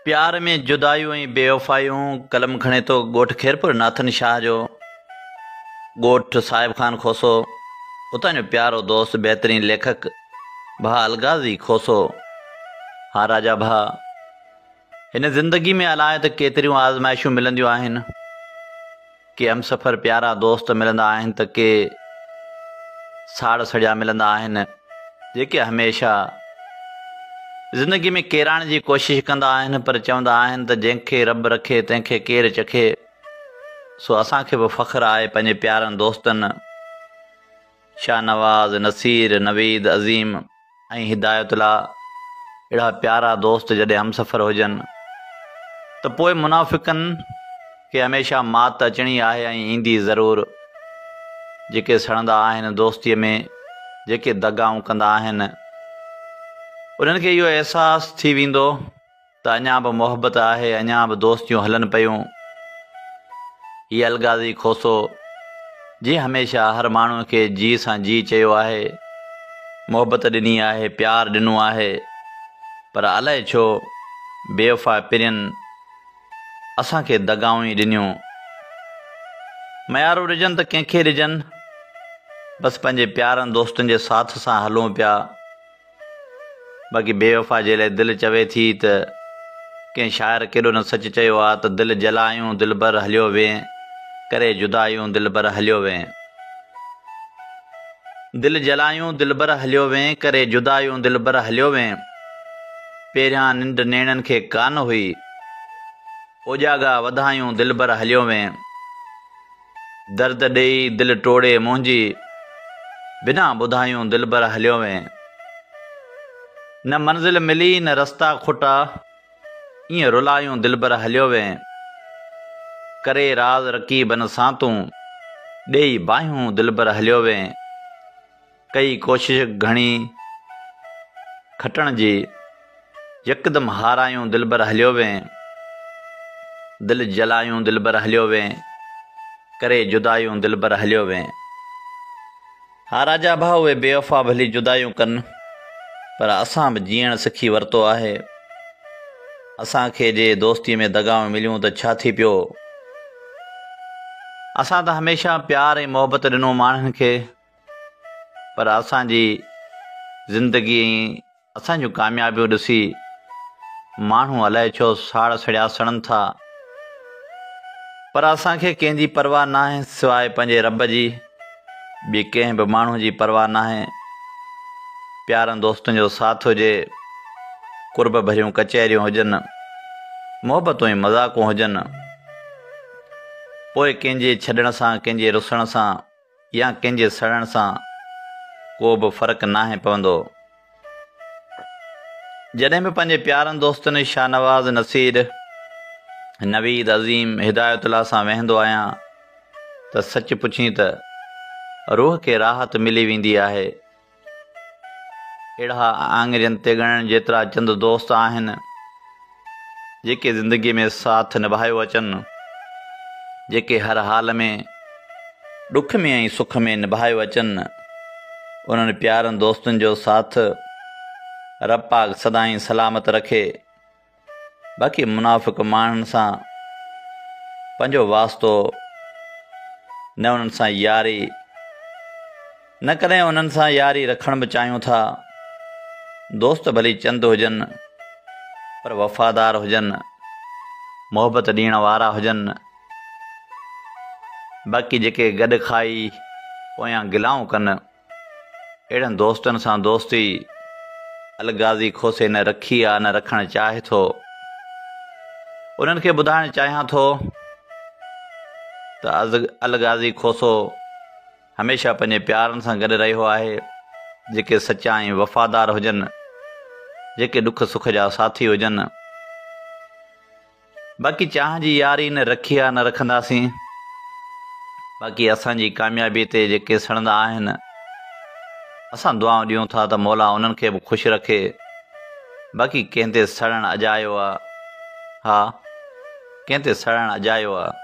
प्यार में जुदायूं ऐं बेवफ़ायूं कलम खणे थो ॻोठ खेरपुर नाथन शाह जो। ॻोठ साहिब ख़ान खोसो, उतां जो प्यारो दोस्त बहितरीन लेखक भा अलगाज़ी खोसो। हा राजा भा, हिन ज़िंदगी में अलाए त केतिरियूं आज़माइशूं मिलंदियूं आहिनि। के हमसफ़र प्यारा दोस्त मिलंदा आहिनि त के साड़ सड़िया मिलंदा आहिनि, जेके हमेशह ज़िंदगी में केराइण जी कोशिशि कंदा आहिनि, पर चवंदा आहिनि त जंहिंखे रब रखे तंहिंखे केरु चखे। सो असांखे बि फ़ख़्रु आहे पंहिंजे प्यारनि दोस्तनि शाहनवाज़, नसीर, नवीद, अज़ीम ऐं हिदायतुल्ला। अहिड़ा प्यारा दोस्त जॾहिं हमसफ़र हुजनि त पोइ मुनाफ़िक़नि खे हमेशह मात अचणी आहे ऐं ईंदी ज़रूरु। जेके सड़ंदा आहिनि दोस्तीअ में, जेके दगाऊं कंदा आहिनि, उन्हनि खे इहो अहसासु थी वेंदो त अञा बि मोहबत आहे, अञा बि दोस्तियूं हलनि पियूं। हीअ अलगाज़ी खोसो, जीअं हमेशह हर माण्हूअ खे जी सां जी चयो आहे, मोहबत ॾिनी आहे, प्यार ॾिनो आहे, पर अलाए छो बेवफ़ा पिरियनि असांखे दगाऊं ई ॾिनियूं। मयारूं ॾिजनि त कंहिंखे ॾिजनि, बसि पंहिंजे प्यारनि दोस्तनि जे साथ सां हलूं पिया। बाक़ी बेवफ़ा जे लाइ दिलि चवे थी त कंहिं शाइर केॾो न सच चयो आहे त दिलि जलायूं दिलबर हलियो वें, करे जुदायूं दिलबर हलियो वें। दिलि जलायूं दिलबर हलियो वें, करे जुदायूं दिलबर हलियो वें। पहिरियां निंड नेणनि खे कान हुई, ओजागा वधायूं दिलबर हलियो वें। दर्द ॾेई दिलि टोड़े मुंहिंजी, बिना ॿुधायूं दिलबर हलियो वें। न मंज़िल मिली न रस्ता खुटा, ईअं रुलायूं दिलबर हलियो वें। करे राज़ रकीबनि सां तूं, ॾेई बाहियूं दिलबर हलियो वें। कई कोशिश घणी खटण जी, यकदम हारायूं दिलबर हलियो वें। दिलि जलायूं दिलबर हलियो वें, करे जुदायूं दिलबर हलियो वें। हा राजा भाउ, उहे बेवफ़ा भली जुदायूं कनि, पर असां बि जीअण सिखी वरितो आहे। असांखे जे दोस्तीअ में दगाऊं मिलियूं त छा थी पियो। असां त हमेशह प्यार ऐं मोहबत ॾिनो माण्हुनि खे, पर असांजी ज़िंदगी ऐं असांजूं कामयाबियूं ॾिसी माण्हू अलाए छो साड़ सड़िया सड़नि था। पर असांखे कंहिंजी परवाह न आहे सवाइ पंहिंजे रब जी, ॿी कंहिं बि माण्हू जी परवाह न आहे। प्यारनि दोस्तनि जो साथ हुजे, कुर्ब भरियूं कचहरियूं हुजनि, मोहबतूं ऐं मज़ाक़ूं हुजनि, पोइ कंहिंजे छॾण सां, कंहिंजे रुसण सां या कंहिंजे सड़ण सां को बि फ़र्क़ु नाहे पवंदो। जॾहिं बि पंहिंजे प्यारनि दोस्तनि शाहनवाज़, नसीर, नवीद, अज़ीम, हिदायतुल्ला सां वेहंदो आहियां त सच पुछी त रूह खे राहत मिली वेंदी आहे। अहिड़ा आङिरियुनि ते ॻणण जेतिरा चंद दोस्त आहिनि, जेके ज़िंदगीअ में साथ निभायो अचनि, जेके हर हाल में ॾुख में ऐं सुख में निभायो अचनि। उन्हनि प्यारनि दोस्तनि जो साथ रब पाक सदाईं सलामत रखे। बाक़ी मुनाफ़िक़ माण्हुनि सां पंहिंजो वास्तो न, उन्हनि सां यारी न, कॾहिं उन्हनि सां यारी रखण बि चाहियूं था। दोस्त भली चंद हुजनि, पर वफ़ादार हुजनि, मोहबत ॾियण वारा हुजनि। बाक़ी जेके गॾु खाई पोयां गिलाऊं कनि, अहिड़नि दोस्तनि सां दोस्ती अलगाज़ी खोसे न रखी आहे, न रखणु चाहे थो। उन्हनि खे ॿुधाइणु चाहियां थो त अलगाज़ी खोसो हमेशह पंहिंजे प्यारनि सां गॾु रहियो आहे, जेके सचा ऐं वफ़ादार हुजनि, जेके ॾुख सुख जा साथी हुजनि। बाक़ी चाह जी यारी न रखी आहे, न रखंदासीं। बाक़ी असांजी कामयाबी ते जेके सड़ंदा आहिनि, असां दुआऊं ॾियूं था त मौला उन्हनि खे बि ख़ुशि रखे। बाक़ी कंहिं ते सड़णु अजायो आहे, हा कंहिं ते सड़णु अजायो आहे।